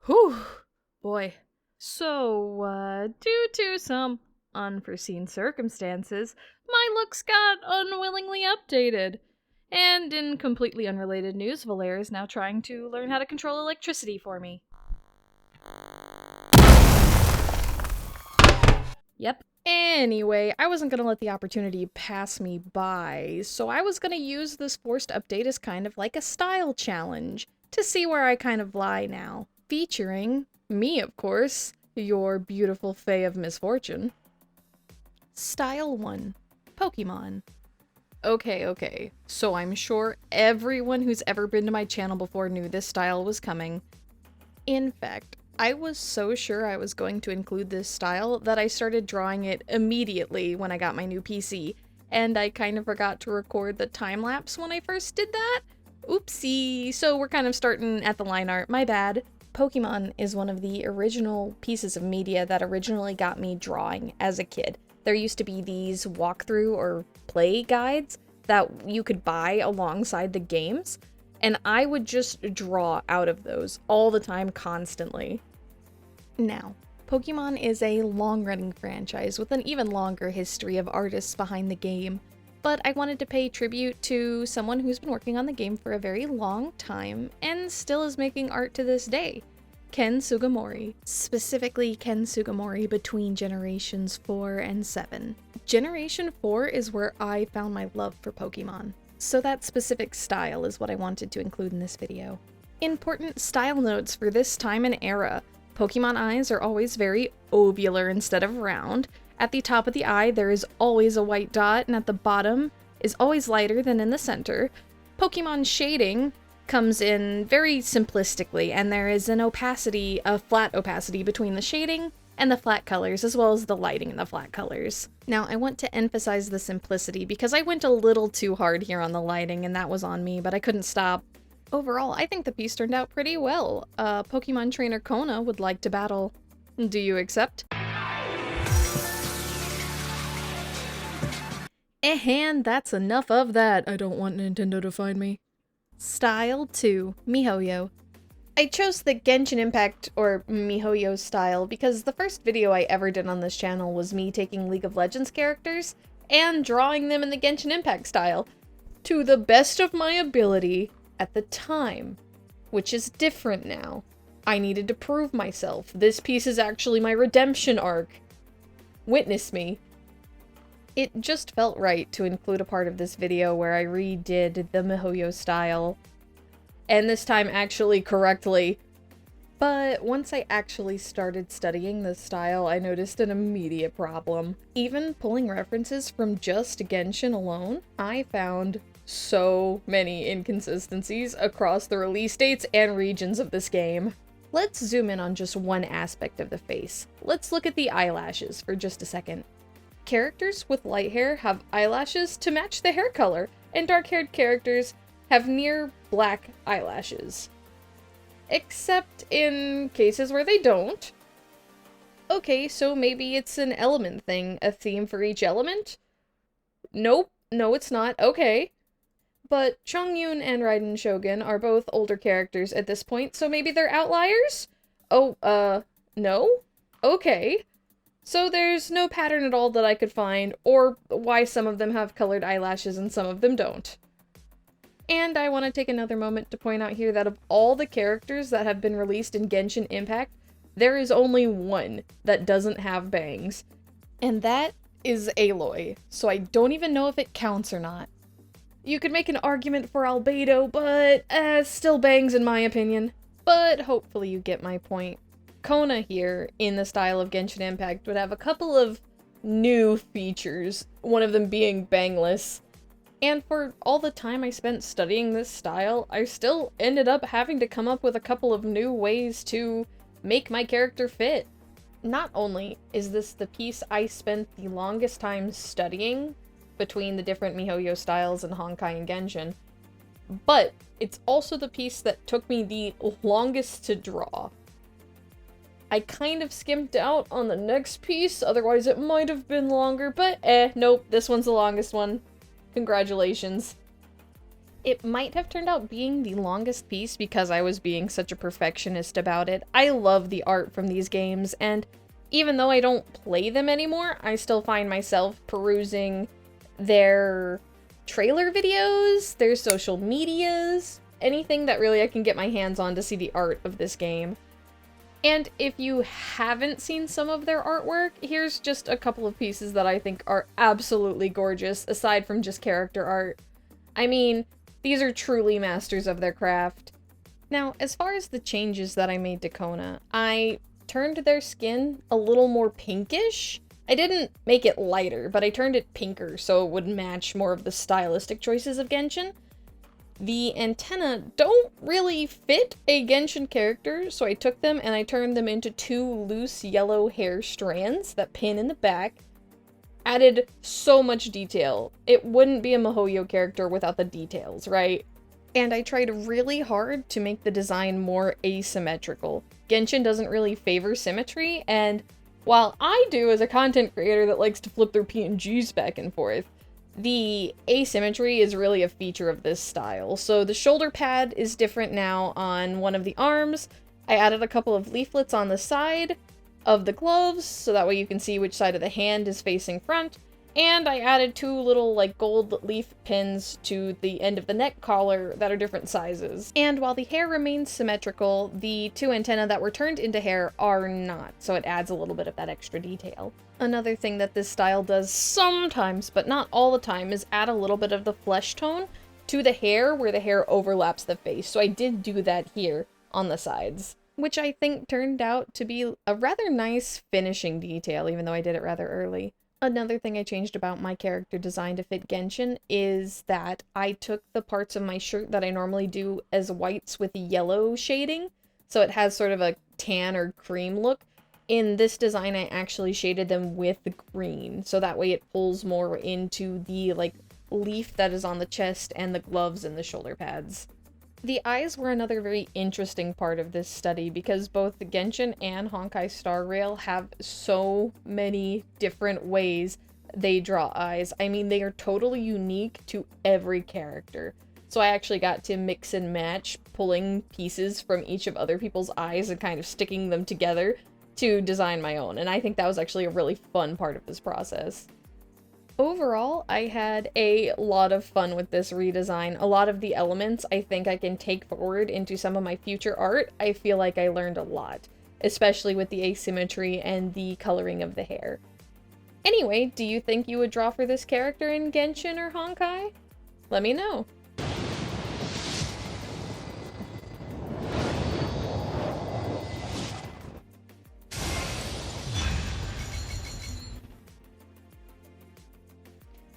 Whew, boy. So, due to some unforeseen circumstances, my looks got unwillingly updated. And in completely unrelated news, Valere is now trying to learn how to control electricity for me. Yep. Anyway, I wasn't gonna let the opportunity pass me by, so I was gonna use this forced update as kind of like a style challenge to see where I kind of lie now. Featuring me, of course, your beautiful Fae of Misfortune. Style 1. Pokemon. Okay, so I'm sure everyone who's ever been to my channel before knew this style was coming. In fact, I was so sure I was going to include this style that I started drawing it immediately when I got my new PC, and I kind of forgot to record the time-lapse when I first did that. Oopsie, so we're kind of starting at the line art, my bad. Pokemon is one of the original pieces of media that originally got me drawing as a kid. There used to be these walkthrough or play guides that you could buy alongside the games, and I would just draw out of those all the time, constantly. Now, Pokemon is a long-running franchise with an even longer history of artists behind the game, but I wanted to pay tribute to someone who's been working on the game for a very long time and still is making art to this day. Ken Sugimori. Specifically Ken Sugimori between generations 4 and 7. Generation 4 is where I found my love for Pokemon. So that specific style is what I wanted to include in this video. Important style notes for this time and era. Pokemon eyes are always very ovular instead of round. At the top of the eye there is always a white dot, and at the bottom is always lighter than in the center. Pokemon shading comes in very simplistically, and there is an opacity, a flat opacity between the shading and the flat colors, as well as the lighting in the flat colors. Now, I want to emphasize the simplicity because I went a little too hard here on the lighting, and that was on me, but I couldn't stop. Overall, I think the piece turned out pretty well. Pokemon trainer Kona would like to battle. Do you accept? And that's enough of that. I don't want Nintendo to find me. Style 2. Mihoyo. I chose the Genshin Impact, or Mihoyo style, because the first video I ever did on this channel was me taking League of Legends characters and drawing them in the Genshin Impact style, to the best of my ability at the time, which is different now. I needed to prove myself. This piece is actually my redemption arc. Witness me. It just felt right to include a part of this video where I redid the Mihoyo style, and this time actually correctly. But once I actually started studying this style, I noticed an immediate problem. Even pulling references from just Genshin alone, I found so many inconsistencies across the release dates and regions of this game. Let's zoom in on just one aspect of the face. Let's look at the eyelashes for just a second. Characters with light hair have eyelashes to match the hair color, and dark-haired characters have near black eyelashes. Except in cases where they don't. Okay, so maybe it's an element thing, a theme for each element? Nope, no it's not, okay. But Chongyun and Raiden Shogun are both older characters at this point, so maybe they're outliers? Oh, no? Okay. So there's no pattern at all that I could find, or why some of them have colored eyelashes and some of them don't. And I want to take another moment to point out here that of all the characters that have been released in Genshin Impact, there is only one that doesn't have bangs. And that is Aloy, so I don't even know if it counts or not. You could make an argument for Albedo, but still bangs in my opinion. But hopefully you get my point. Kona here, in the style of Genshin Impact, would have a couple of new features, one of them being bangless. And for all the time I spent studying this style, I still ended up having to come up with a couple of new ways to make my character fit. Not only is this the piece I spent the longest time studying between the different Mihoyo styles in Honkai and Genshin, but it's also the piece that took me the longest to draw. I kind of skimped out on the next piece, otherwise it might have been longer, but nope, this one's the longest one. Congratulations. It might have turned out being the longest piece because I was being such a perfectionist about it. I love the art from these games, and even though I don't play them anymore, I still find myself perusing their trailer videos, their social medias, anything that really I can get my hands on to see the art of this game. And if you haven't seen some of their artwork, here's just a couple of pieces that I think are absolutely gorgeous, aside from just character art. I mean, these are truly masters of their craft. Now, as far as the changes that I made to Kona, I turned their skin a little more pinkish. I didn't make it lighter, but I turned it pinker so it would match more of the stylistic choices of Genshin. The antennae don't really fit a Genshin character, so I took them and I turned them into 2 loose yellow hair strands that pin in the back. Added so much detail. It wouldn't be a Mihoyo character without the details, right? And I tried really hard to make the design more asymmetrical. Genshin doesn't really favor symmetry, and while I do as a content creator that likes to flip their PNGs back and forth, the asymmetry is really a feature of this style. So the shoulder pad is different now on one of the arms. I added a couple of leaflets on the side of the gloves, so that way you can see which side of the hand is facing front. And I added 2 little, like, gold leaf pins to the end of the neck collar that are different sizes. And while the hair remains symmetrical, the 2 antennae that were turned into hair are not, so it adds a little bit of that extra detail. Another thing that this style does sometimes, but not all the time, is add a little bit of the flesh tone to the hair where the hair overlaps the face. So I did do that here on the sides, which I think turned out to be a rather nice finishing detail, even though I did it rather early. Another thing I changed about my character design to fit Genshin is that I took the parts of my shirt that I normally do as whites with yellow shading, so it has sort of a tan or cream look. In this design, I actually shaded them with green, so that way it pulls more into the, like, leaf that is on the chest and the gloves and the shoulder pads. The eyes were another very interesting part of this study because both the Genshin and Honkai Star Rail have so many different ways they draw eyes. I mean, they are totally unique to every character. So I actually got to mix and match, pulling pieces from each of other people's eyes and kind of sticking them together to design my own. And I think that was actually a really fun part of this process. Overall, I had a lot of fun with this redesign. A lot of the elements I think I can take forward into some of my future art. I feel like I learned a lot, especially with the asymmetry and the coloring of the hair. Anyway, do you think you would draw for this character in Genshin or Honkai? Let me know.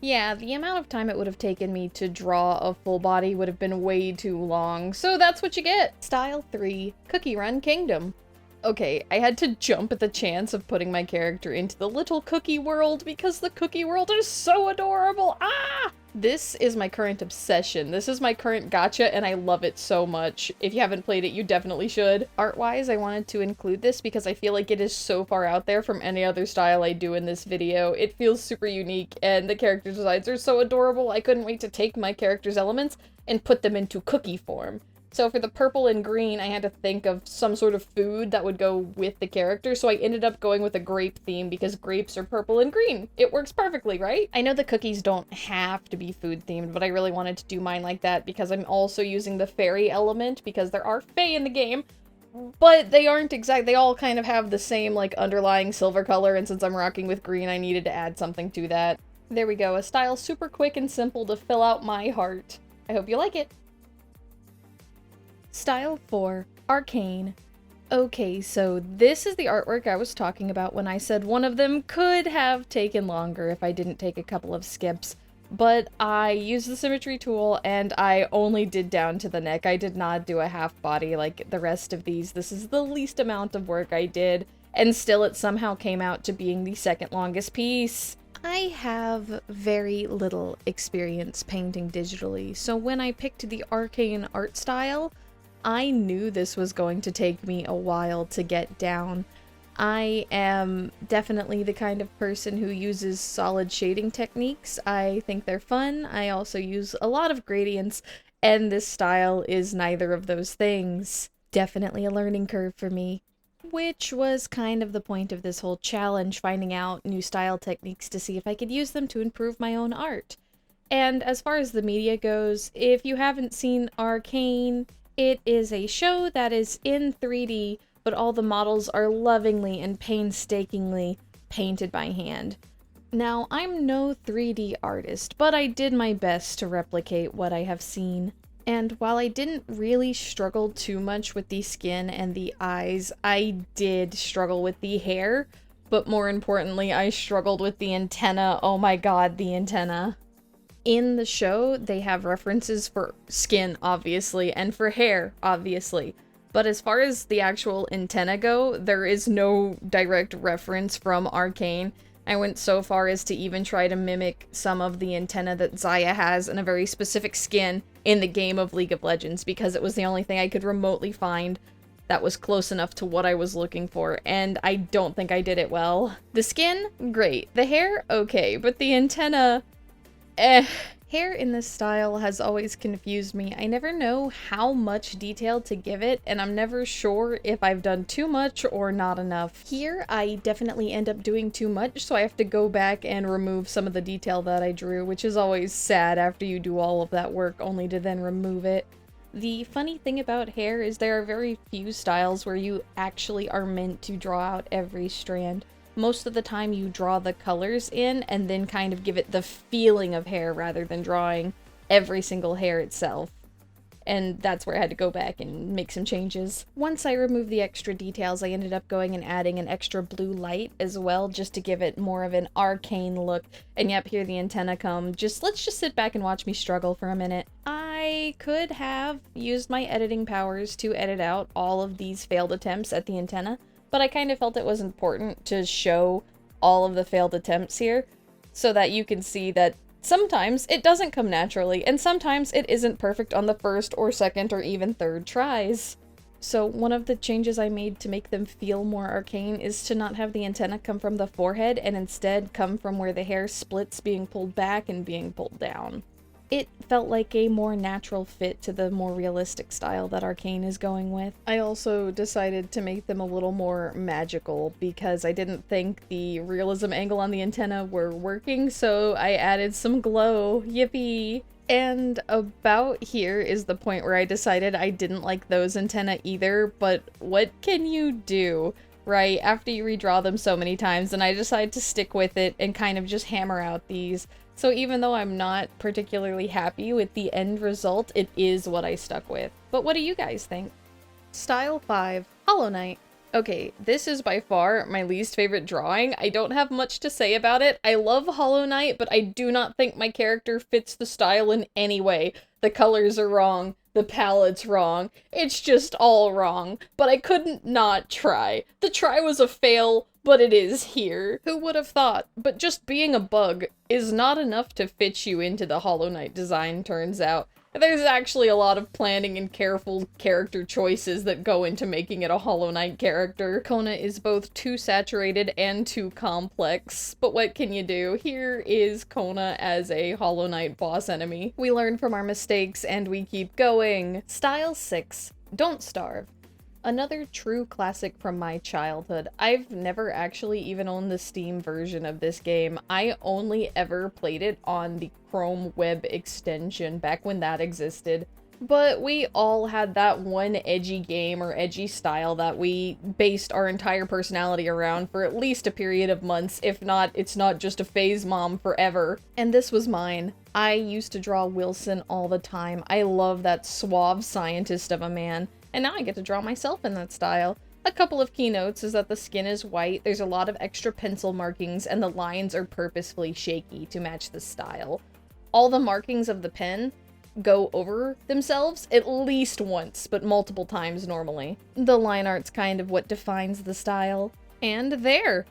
Yeah, the amount of time it would have taken me to draw a full body would have been way too long, so that's what you get! Style 3, Cookie Run Kingdom. Okay, I had to jump at the chance of putting my character into the little cookie world because the cookie world is so adorable! Ah! This is my current obsession. This is my current gacha, and I love it so much. If you haven't played it, you definitely should. Art-wise, I wanted to include this because I feel like it is so far out there from any other style I do in this video. It feels super unique, and the character designs are so adorable, I couldn't wait to take my character's elements and put them into cookie form. So for the purple and green, I had to think of some sort of food that would go with the character, so I ended up going with a grape theme because grapes are purple and green. It works perfectly, right? I know the cookies don't have to be food themed, but I really wanted to do mine like that because I'm also using the fairy element because there are fae in the game, but they aren't they all kind of have the same like underlying silver color, and since I'm rocking with green, I needed to add something to that. There we go, a style super quick and simple to fill out my heart. I hope you like it. Style 4, Arcane. Okay, so this is the artwork I was talking about when I said one of them could have taken longer if I didn't take a couple of skips, but I used the symmetry tool and I only did down to the neck. I did not do a half body like the rest of these. This is the least amount of work I did, and still it somehow came out to being the second longest piece. I have very little experience painting digitally, so when I picked the Arcane art style, I knew this was going to take me a while to get down. I am definitely the kind of person who uses solid shading techniques. I think they're fun. I also use a lot of gradients, And this style is neither of those things. Definitely a learning curve for me. Which was kind of the point of this whole challenge, finding out new style techniques to see if I could use them to improve my own art. And as far as the media goes, if you haven't seen Arcane, it is a show that is in 3D, but all the models are lovingly and painstakingly painted by hand. Now, I'm no 3D artist, but I did my best to replicate what I have seen. And while I didn't really struggle too much with the skin and the eyes, I did struggle with the hair, but more importantly, I struggled with the antenna. Oh my god, the antenna. In the show, they have references for skin, obviously, and for hair, obviously. But as far as the actual antenna go, there is no direct reference from Arcane. I went so far as to even try to mimic some of the antenna that Zaya has in a very specific skin in the game of League of Legends, because it was the only thing I could remotely find that was close enough to what I was looking for, and I don't think I did it well. The skin, great. The hair, okay, but the antenna, Hair in this style has always confused me. I never know how much detail to give it, and I'm never sure if I've done too much or not enough. Here, I definitely end up doing too much, so I have to go back and remove some of the detail that I drew, which is always sad after you do all of that work only to then remove it. The funny thing about hair is there are very few styles where you actually are meant to draw out every strand. Most of the time you draw the colors in and then kind of give it the feeling of hair rather than drawing every single hair itself. And that's where I had to go back and make some changes. Once I removed the extra details, I ended up going and adding an extra blue light as well, just to give it more of an arcane look. And yep, here the antenna come. Let's just sit back and watch me struggle for a minute. I could have used my editing powers to edit out all of these failed attempts at the antenna, but I kind of felt it was important to show all of the failed attempts here so that you can see that sometimes it doesn't come naturally, and sometimes it isn't perfect on the first or second or even third tries. So one of the changes I made to make them feel more arcane is to not have the antenna come from the forehead and instead come from where the hair splits, being pulled back and being pulled down. It felt like a more natural fit to the more realistic style that Arcane is going with. I also decided to make them a little more magical because I didn't think the realism angle on the antenna were working, so I added some glow. Yippee! And about here is the point where I decided I didn't like those antennae either, but what can you do, right? After you redraw them so many times, and I decided to stick with it and kind of just hammer out these. So even though I'm not particularly happy with the end result, it is what I stuck with. But what do you guys think? Style 5, Hollow Knight. Okay, this is by far my least favorite drawing. I don't have much to say about it. I love Hollow Knight, but I do not think my character fits the style in any way. The colors are wrong. The palette's wrong. It's just all wrong. But I couldn't not try. The try was a fail, but it is here. Who would have thought? But just being a bug is not enough to fit you into the Hollow Knight design, turns out. There's actually a lot of planning and careful character choices that go into making it a Hollow Knight character. Kona is both too saturated and too complex, but what can you do? Here is Kona as a Hollow Knight boss enemy. We learn from our mistakes and we keep going. Style 6, Don't Starve. Another true classic from my childhood. I've never actually even owned the Steam version of this game. I only ever played it on the Chrome web extension back when that existed. But we all had that one edgy game or edgy style that we based our entire personality around for at least a period of months. If not, it's not just a phase mom forever. And this was mine. I used to draw Wilson all the time. I love that suave scientist of a man. And now I get to draw myself in that style. A couple of keynotes is that the skin is white, there's a lot of extra pencil markings, and the lines are purposefully shaky to match the style. All the markings of the pen go over themselves at least once, but multiple times normally. The line art's kind of what defines the style. And there!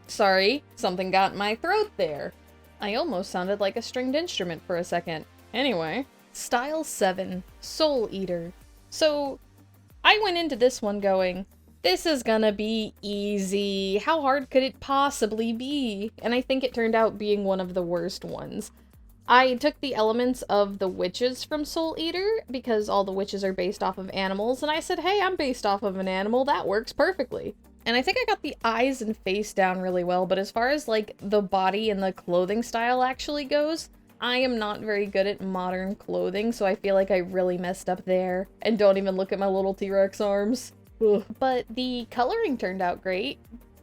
Sorry, something got in my throat there. I almost sounded like a stringed instrument for a second. Anyway, Style 7, Soul Eater. So, I went into this one going, This is gonna be easy. How hard could it possibly be? And I think it turned out being one of the worst ones. I took the elements of the witches from Soul Eater, because all the witches are based off of animals, and I said, hey, I'm based off of an animal, that works perfectly. And I think I got the eyes and face down really well, but as far as like the body and the clothing style actually goes, I am not very good at modern clothing, so I feel like I really messed up there. And don't even look at my little T-Rex arms. Ugh. But the coloring turned out great.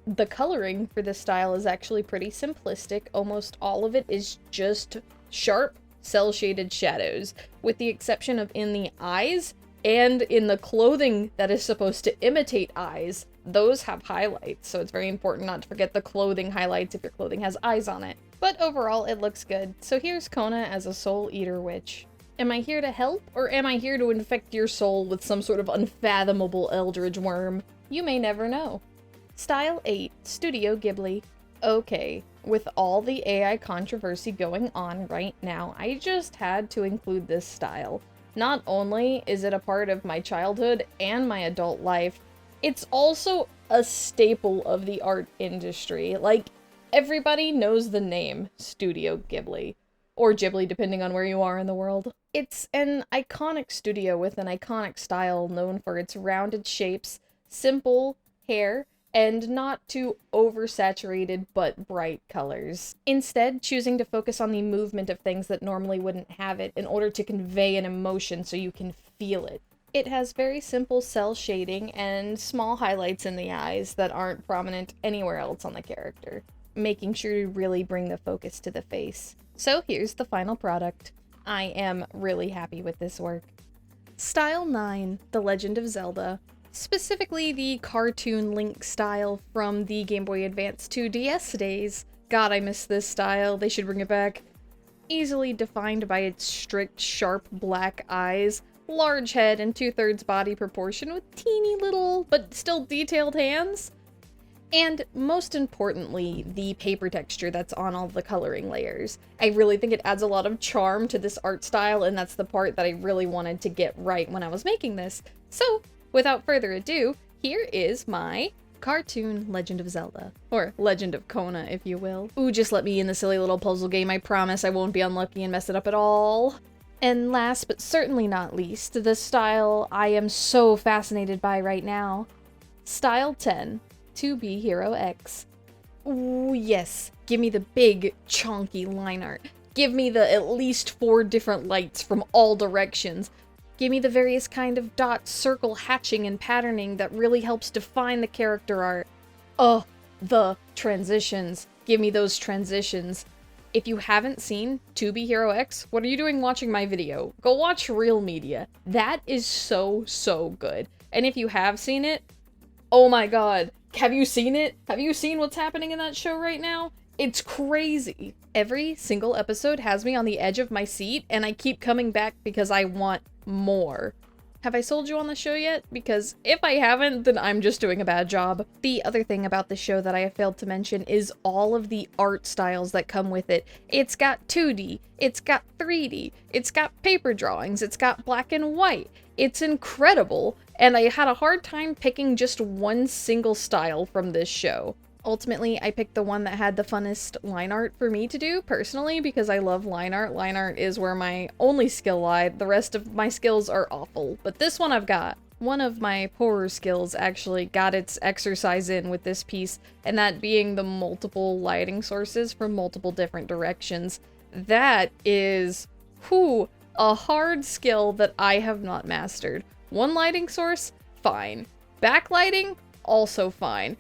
The coloring for this style is actually pretty simplistic. Almost all of it is just sharp, cel-shaded shadows, with the exception of in the eyes and in the clothing that is supposed to imitate eyes. Those have highlights, so it's very important not to forget the clothing highlights if your clothing has eyes on it. But overall, it looks good. So here's Kona as a Soul Eater witch. Am I here to help, or am I here to infect your soul with some sort of unfathomable eldritch worm? You may never know. Style 8, Studio Ghibli. Okay, with all the AI controversy going on right now, I just had to include this style. Not only is it a part of my childhood and my adult life, it's also a staple of the art industry. Like, everybody knows the name Studio Ghibli. Or Ghibli, depending on where you are in the world. It's an iconic studio with an iconic style known for its rounded shapes, simple hair, and not too oversaturated but bright colors. Instead, choosing to focus on the movement of things that normally wouldn't have it in order to convey an emotion so you can feel it. It has very simple cel shading and small highlights in the eyes that aren't prominent anywhere else on the character, making sure to really bring the focus to the face. So here's the final product. I am really happy with this work. Style 9, The Legend of Zelda. Specifically the cartoon Link style from the Game Boy Advance 2DS days. God, I miss this style. They should bring it back. Easily defined by its strict, sharp black eyes, large head and 2/3 body proportion with teeny little, but still detailed hands. And most importantly, the paper texture that's on all the coloring layers. I really think it adds a lot of charm to this art style, and that's the part that I really wanted to get right when I was making this. So, without further ado, here is my cartoon Legend of Zelda. Or Legend of Kona, if you will. Ooh, just let me in the silly little puzzle game. I promise I won't be unlucky and mess it up at all. And last, but certainly not least, the style I am so fascinated by right now. Style 10. 2B Hero X. Ooh, yes. Give me the big, chonky line art. Give me the at least 4 different lights from all directions. Give me the various kind of dot, circle, hatching, and patterning that really helps define the character art. Oh, the transitions. Give me those transitions. If you haven't seen 2B Hero X, what are you doing watching my video? Go watch Real Media. That is so, so good. And if you have seen it, oh my god. Have you seen it? Have you seen what's happening in that show right now? It's crazy. Every single episode has me on the edge of my seat, and I keep coming back because I want more. Have I sold you on the show yet? Because if I haven't, then I'm just doing a bad job. The other thing about the show that I have failed to mention is all of the art styles that come with it. It's got 2D, it's got 3D, it's got paper drawings, it's got black and white. It's incredible, and I had a hard time picking just one single style from this show. Ultimately, I picked the one that had the funnest line art for me to do, personally, because I love line art. Line art is where my only skill lied. The rest of my skills are awful, but this one I've got. One of my poorer skills actually got its exercise in with this piece, and that being the multiple lighting sources from multiple different directions. That is, whew, a hard skill that I have not mastered. One lighting source? Fine. Backlighting? Also fine.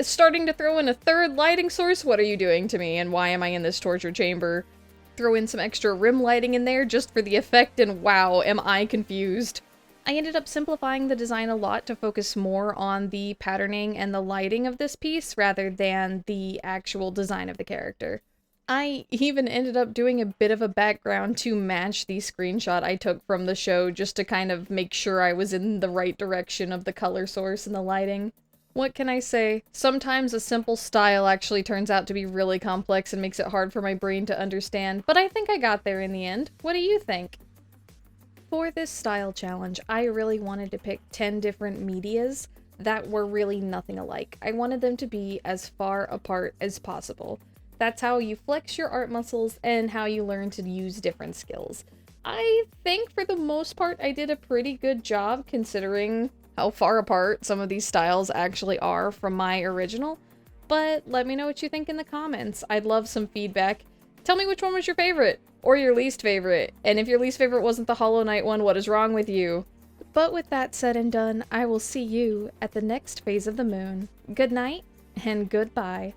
Starting to throw in a 3rd lighting source? What are you doing to me, and why am I in this torture chamber? Throw in some extra rim lighting in there just for the effect, and wow, am I confused. I ended up simplifying the design a lot to focus more on the patterning and the lighting of this piece rather than the actual design of the character. I even ended up doing a bit of a background to match the screenshot I took from the show just to kind of make sure I was in the right direction of the color source and the lighting. What can I say? Sometimes a simple style actually turns out to be really complex and makes it hard for my brain to understand, but I think I got there in the end. What do you think? For this style challenge, I really wanted to pick 10 different medias, that were really nothing alike. I wanted them to be as far apart as possible. That's how you flex your art muscles and how you learn to use different skills. I think for the most part I did a pretty good job considering how far apart some of these styles actually are from my original, but let me know what you think in the comments. I'd love some feedback. Tell me which one was your favorite, or your least favorite, and if your least favorite wasn't the Hollow Knight one, what is wrong with you? But with that said and done, I will see you at the next phase of the moon. Good night, and goodbye.